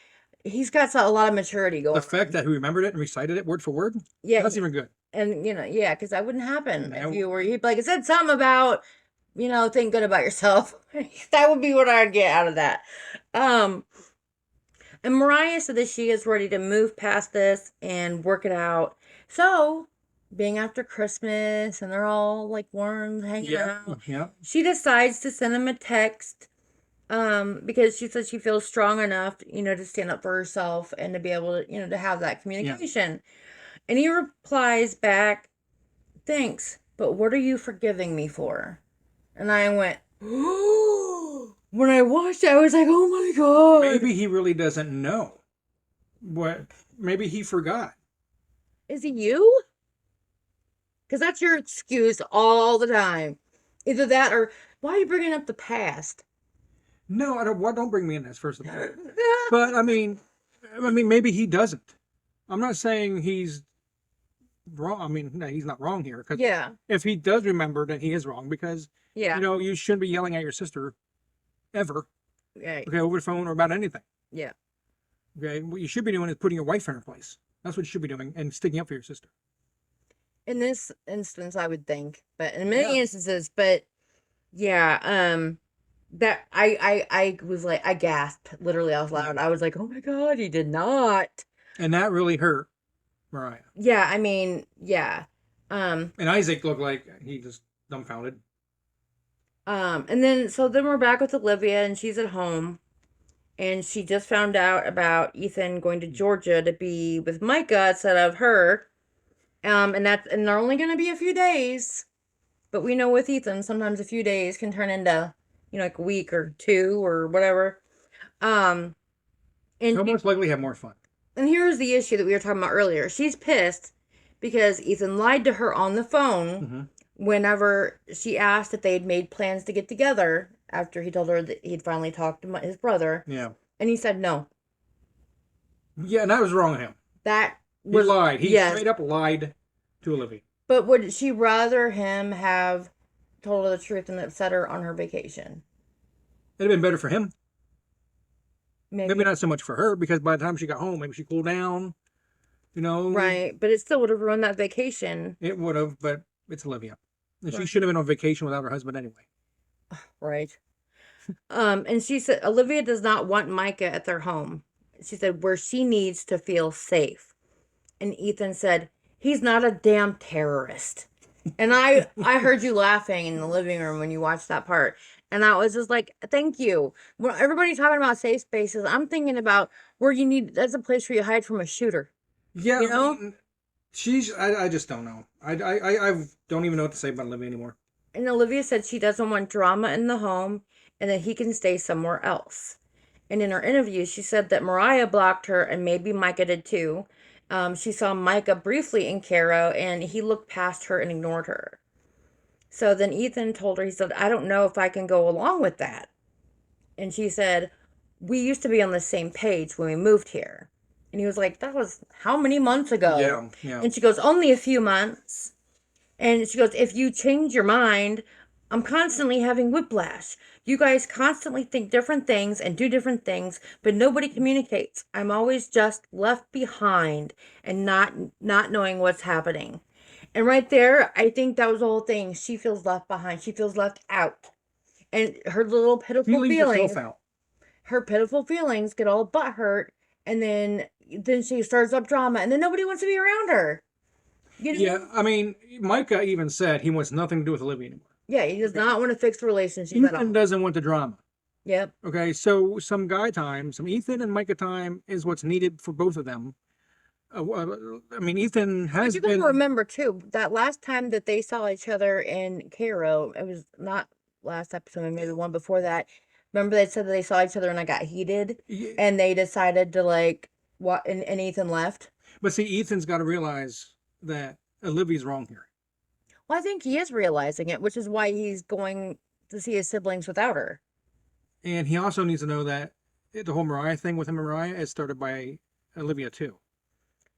he's got a lot of maturity going The fact on. that he remembered it and recited it word for word, Yeah, that's even good. and yeah, because that wouldn't happen if And you were. He'd be like, it said something about, think good about yourself. That would be what I'd get out of that. And Mariah said that she is ready to move past this and work it out. So, being after Christmas and they're all like warm, hanging out, yeah. she decides to send him a text because she says she feels strong enough, to stand up for herself and to be able to, to have that communication. And he replies back, "Thanks, but what are you forgiving me for?" And I went, when I watched it, I was like, oh my God. Maybe he really doesn't know. Maybe he forgot. Is it you? Because that's your excuse all the time. Either that or, why are you bringing up the past? No, I don't. Don't bring me in this, first of all. But I mean, maybe he doesn't. I'm not saying he's wrong. I mean, no, he's not wrong here. Cause Yeah. if he does remember, then he is wrong because Yeah. you shouldn't be yelling at your sister ever. Right. Okay, over the phone or about anything. Yeah. Okay, what you should be doing is putting your wife in her place. That's what you should be doing, and sticking up for your sister. In this instance, I would think, but in many instances, but yeah, that I was like, I gasped literally out loud. I was like, oh my God, he did not. And that really hurt Mariah. Yeah, I mean, yeah. And Isaac looked like he just dumbfounded. And then we're back with Olivia and she's at home and she just found out about Ethan going to Georgia to be with Micah instead of her. And they're only gonna be a few days. But we know with Ethan, sometimes a few days can turn into, like a week or two or whatever. And He'll most likely have more fun. And here's the issue that we were talking about earlier. She's pissed because Ethan lied to her on the phone whenever she asked if they had made plans to get together after he told her that he'd finally talked to his brother. Yeah. And he said no. Yeah, and that was wrong of him. He lied. He straight up lied to Olivia. But would she rather him have told her the truth and upset her on her vacation? It'd have been better for him. Maybe not so much for her, because by the time she got home, maybe she cooled down. Right, but it still would have ruined that vacation. It would have, but it's Olivia. And she should have been on vacation without her husband anyway. Right. And she said Olivia does not want Micah at their home. She said where she needs to feel safe. And Ethan said, he's not a damn terrorist. And I heard you laughing in the living room when you watched that part. And I was just like, thank you. When everybody's talking about safe spaces, I'm thinking about where that's a place where you hide from a shooter. Yeah. I mean, I just don't know. I don't even know what to say about Olivia anymore. And Olivia said she doesn't want drama in the home and that he can stay somewhere else. And in her interview, she said that Mariah blocked her and maybe Micah did too. She saw Micah briefly in Caro and he looked past her and ignored her. So then Ethan told her, he said, I don't know if I can go along with that. And she said, we used to be on the same page when we moved here. And he was like, that was how many months ago? Yeah. And she goes, only a few months. And she goes, if you change your mind, I'm constantly having whiplash. You guys constantly think different things and do different things, but nobody communicates. I'm always just left behind and not knowing what's happening. And right there, I think that was the whole thing. She feels left behind. She feels left out. And her little pitiful feelings, her pitiful feelings get all butthurt. And then she starts up drama. And then nobody wants to be around her. Yeah, I mean, Micah even said he wants nothing to do with Olivia anymore. Yeah, he does not want to fix the relationship Ethan doesn't want the drama. Yep. Okay, so some guy time, some Ethan and Micah time is what's needed for both of them. I mean, Ethan But has you gotta been. remember too, that last time that they saw each other in Cairo, it was not last episode, maybe the one before that. Remember they said that they saw each other and I got heated and they decided to like what and Ethan left? But see, Ethan's got to realize that Olivia's wrong here. Well, I think he is realizing it, which is why he's going to see his siblings without her. And he also needs to know that the whole Mariah thing with him and Mariah is started by Olivia too.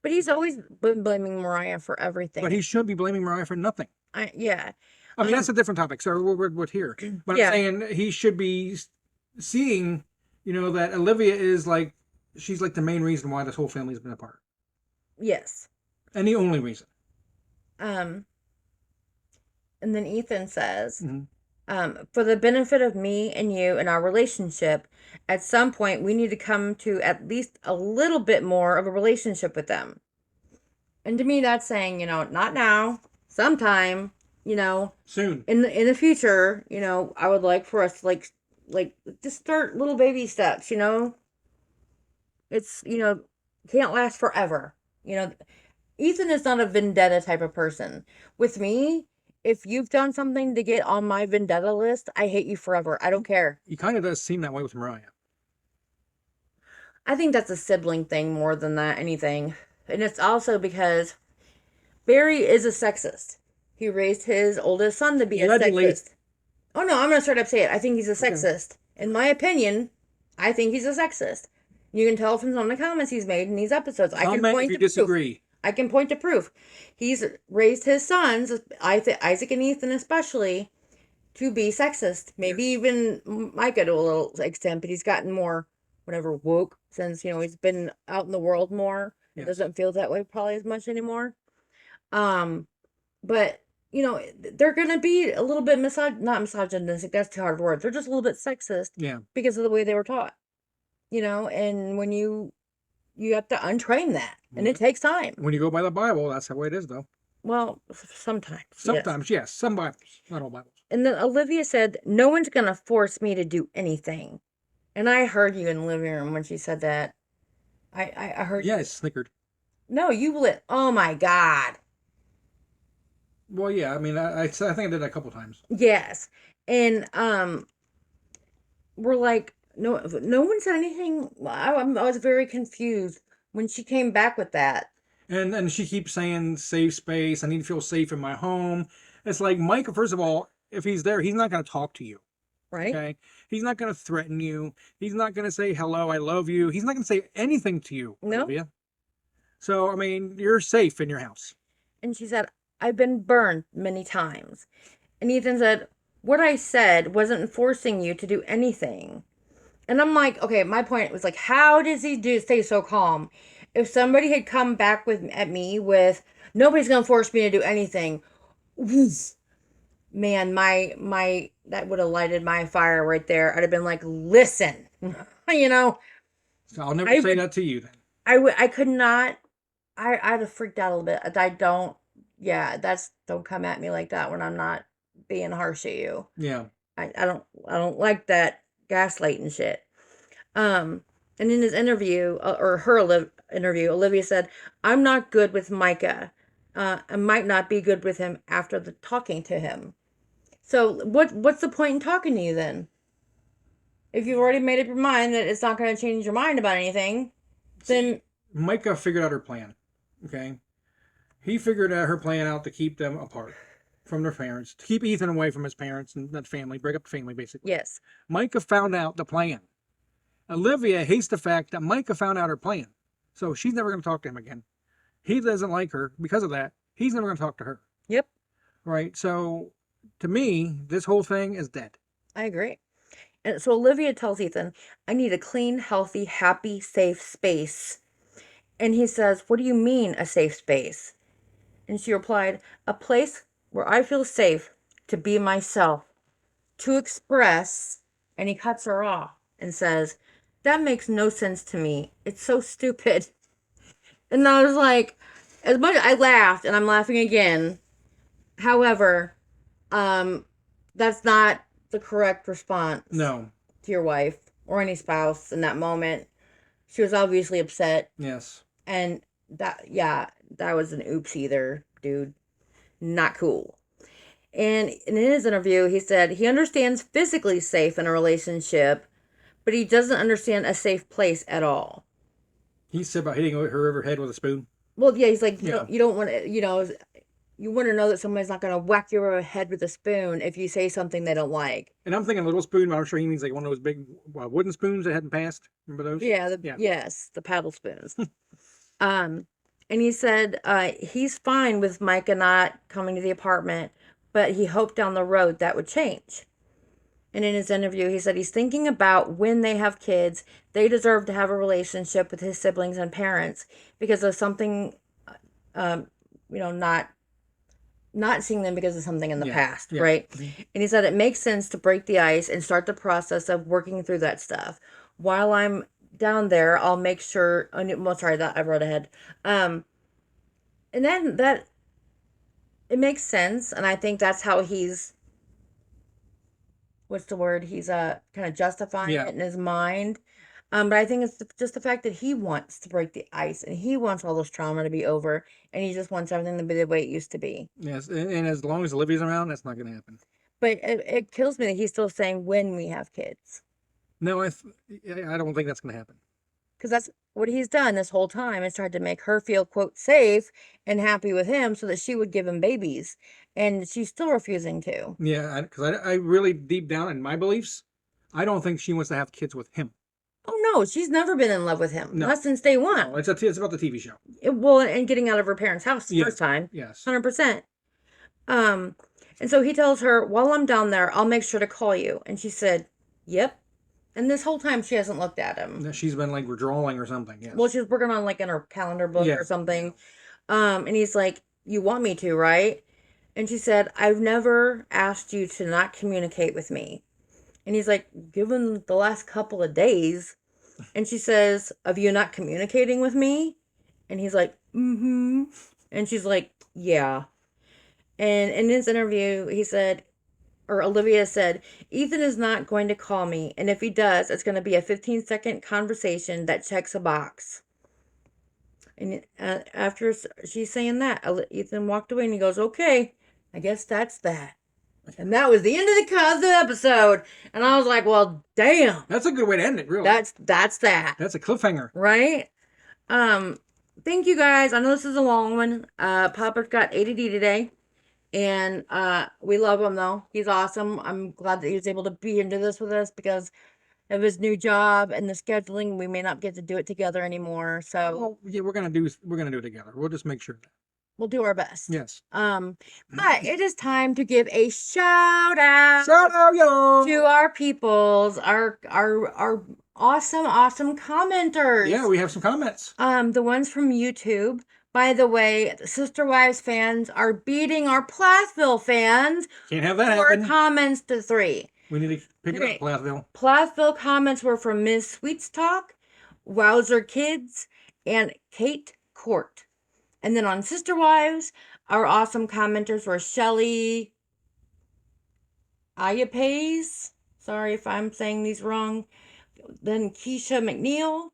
But he's always been blaming Mariah for But everything. he should be blaming Mariah for nothing. Yeah. I mean, that's a different topic. So we're here. But Yeah. I'm saying he should be seeing, that Olivia is like, she's like the main reason why this whole family's been apart. Yes. And the only reason. And then Ethan says, Mm-hmm. for the benefit of me and you and our relationship, at some point we need to come to at least a little bit more of a relationship with them. And to me, that's saying, not now, sometime, Soon. in the future, I would like for us to like just start little baby steps, It's, can't last forever. Ethan is not a vendetta type of person. With me, if you've done something to get on my vendetta list, I hate you forever. I don't care. He kind of does seem that way with Mariah. I think that's a sibling thing more than that anything. And it's also because Barry is a sexist. He raised his oldest son to be a sexist. Oh no, I'm gonna start up say it. I think he's a sexist. Okay. In my opinion, I think he's a sexist. You can tell from some of the comments he's made in these episodes. I can point to disagree. Proof. I can point to proof. He's raised his sons, Isaac and Ethan especially, to be sexist. Maybe even Micah to a little extent, but he's gotten more, woke since, he's been out in the world more. It doesn't feel that way probably as much anymore. But, they're going to be a little bit not misogynistic, that's too hard a word. They're just a little bit sexist. Yeah. Because of the way they were taught. And when you have to untrain that, and it takes time. When you go by the Bible, that's the way it is, though. Well, sometimes. Sometimes, yes. Some Bibles, not all Bibles. And then Olivia said, "No one's gonna force me to do anything." And I heard you in the living room when she said that. I heard. Yeah, I snickered. No, you lit. Oh my God. Well, yeah. I mean, I think I did that a couple times. Yes, and we're like, no one said anything. I was very confused when she came back with that. And she keeps saying safe space. I need to feel safe in my home. It's like Micah. First of all, if he's there, he's not going to talk to you. Right. Okay. He's not going to threaten you. He's not going to say hello, I love you. He's not going to say anything to you. No. Olivia. So I mean, you're safe in your house. And she said, "I've been burned many times." And Ethan said, "What I said wasn't forcing you to do anything." And I'm like, okay, my point was like, how does he stay so calm? If somebody had come back at me with, "Nobody's gonna force me to do anything," man, my that would have lighted my fire right there. I'd have been like, listen, So I'll never say that to you then. I could not. I'd have freaked out a little bit. I don't. Yeah, don't come at me like that when I'm not being harsh at you. Yeah. I don't like that gaslighting shit. And in his interview, or her interview, Olivia said, "I'm not good with Micah. I might not be good with him after talking to him." So what's the point in talking to you then? If you've already made up your mind that it's not going to change your mind about anything, then... Micah figured out her plan, okay? He figured out her plan out to keep them apart from their parents, to keep Ethan away from his parents and that family, break up the family, basically. Yes. Micah found out the plan. Olivia hates the fact that Micah found out her plan. So she's never going to talk to him again. He doesn't like her because of that. He's never going to talk to her. Yep. Right? So, to me, this whole thing is dead. I agree. And so Olivia tells Ethan, "I need a clean, healthy, happy, safe space." And he says, "What do you mean, a safe space?" And she replied, "A place where I feel safe to be myself, to express." And he cuts her off and says, "That makes no sense to me. It's so stupid." And I was like, as much I laughed, and I'm laughing again. However, that's not the correct response. No. to your wife or any spouse in that moment. She was obviously upset. Yes. And that was an oopsie there, dude. Not cool. And in his interview, he said he understands physically safe in a relationship, but he doesn't understand a safe place at all. He said about hitting her over her head with a spoon. Well, yeah, he's like, Yeah. you don't want to, you want to know that somebody's not going to whack you over the head with a spoon if you say something they don't like. And I'm thinking a little spoon, but I'm sure he means like one of those big wooden spoons that hadn't passed. Remember those? Yeah, yes, the paddle spoons. And he said he's fine with Micah not coming to the apartment, but he hoped down the road that would change. And in his interview, he said he's thinking about when they have kids, they deserve to have a relationship with his siblings and parents because of something, not seeing them because of something in the past, right? Mm-hmm. And he said it makes sense to break the ice and start the process of working through that stuff. While I'm down there, I'll make sure. That I wrote ahead. And then that it makes sense, and I think that's how he's. What's the word? He's kind of justifying it in his mind. But I think it's just the fact that he wants to break the ice and he wants all this trauma to be over and he just wants everything to be the way it used to be. Yes, and as long as Olivia's around, that's not going to happen. But it kills me that he's still saying when we have kids. No, I don't think that's going to happen. Because that's what he's done this whole time is tried to make her feel, quote, safe and happy with him so that she would give him babies. And she's still refusing to. Yeah, because I really, deep down in my beliefs, I don't think she wants to have kids with him. Oh, no, she's never been in love with him. No. Not since day one. No, it's about the TV show. And getting out of her parents' house the first time. Yes. 100%. And so he tells her, while I'm down there, I'll make sure to call you. And she said, yep. And this whole time she hasn't looked at him. She's been like withdrawing or something. Yes. Well, she's working on like in her calendar book or something. And he's like, you want me to, right? And she said, I've never asked you to not communicate with me. And he's like, given the last couple of days. And she says, of you not communicating with me? And he's like, mm-hmm. And she's like, yeah. And in his interview, he said, or Olivia said, Ethan is not going to call me. And if he does, it's going to be a 15-second conversation that checks a box. And after she's saying that, Ethan walked away and he goes, okay, I guess that's that. And that was the end of the episode. And I was like, well, damn. That's a good way to end it, really. That's that. That's a cliffhanger. Right? Thank you guys. I know this is a long one. Papa's got ADD today. And we love him, though. He's awesome. I'm glad that he was able to be into this with us because of his new job and the scheduling. We may not get to do it together anymore. So well, yeah, we're gonna do it together. We'll just make sure. We'll do our best. Yes. But it is time to give a shout out. Shout out, yo! To our peoples, our awesome commenters. Yeah, we have some comments. The ones from YouTube. By the way, the Sister Wives fans are beating our Plathville fans. Can't have that happen. 4 comments to 3. We need to pick it up, Plathville. Plathville comments were from Ms. Sweets Talk, Wowzer Kids, and Kate Court. And then on Sister Wives, our awesome commenters were Shelly Ayapays. Sorry if I'm saying these wrong. Then Keisha McNeil,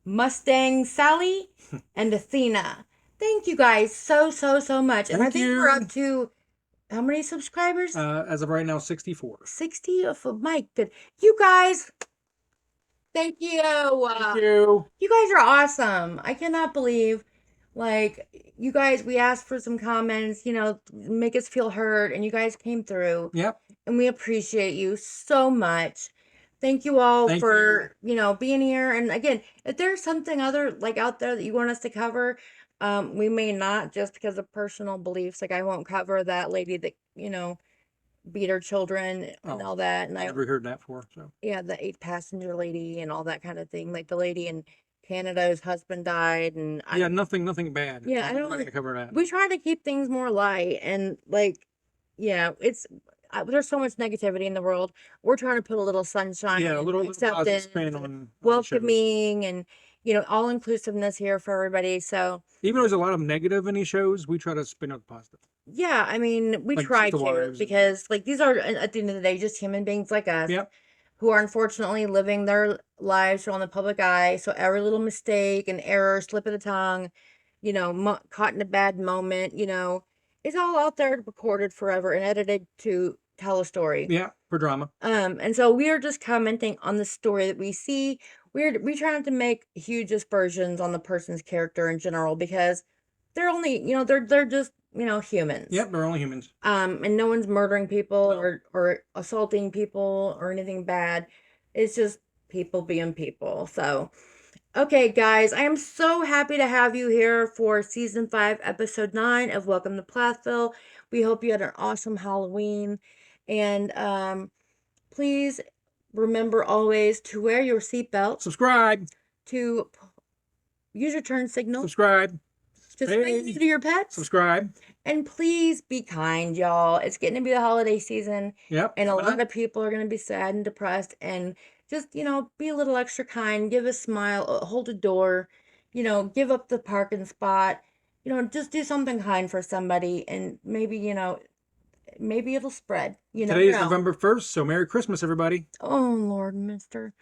Mustang Sally, and Athena. Thank you guys so much. And I think we're up to how many subscribers? As of right now, 64. 60 of Mike. Good. You guys, thank you. Thank you. You guys are awesome. I cannot believe, you guys, we asked for some comments, make us feel heard, and you guys came through. Yep. And we appreciate you so much. Thank you all for, being here. And again, if there's something other out there that you want us to cover, we may not just because of personal beliefs. I won't cover that lady that, beat her children and all that. And I never heard that before. So yeah, the 8-passenger lady and all that kind of thing. Like the lady in Canada whose husband died and nothing bad. Yeah, I'm not gonna cover that. We try to keep things more light and it's there's so much negativity in the world. We're trying to put a little sunshine, a little acceptance, spin on welcoming, and all inclusiveness here for everybody. So even though there's a lot of negative in these shows, we try to spin out the positive. Yeah, I mean, we try to because these are at the end of the day just human beings like us. Yep. who are unfortunately living their lives on the public eye. So every little mistake and error, slip of the tongue, caught in a bad moment, it's all out there recorded forever and edited to tell a story. Yeah, for drama. And so we are just commenting on the story that we see. We try not to make huge aspersions on the person's character in general because they're only, they're just, humans. Yep, they're only humans. And no one's murdering people No. or assaulting people or anything bad. It's just people being people. So, okay, guys, I am so happy to have you here for season 5, episode 9 of Welcome to Plathville. We hope you had an awesome Halloween. And please remember always to wear your seatbelt, Subscribe. to use your turn signal, Subscribe. to say to your pets. Subscribe. And please be kind, y'all. It's getting to be the holiday season. Yep. And a lot of people are going to be sad and depressed. And just, be a little extra kind. Give a smile. Hold a door. Give up the parking spot. Just do something kind for somebody. And maybe, maybe it'll spread. Today is November 1st, so Merry Christmas, everybody. Oh, Lord, mister.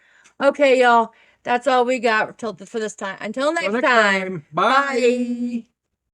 Okay, y'all. That's all we got for this time. Until next time. Bye. Bye.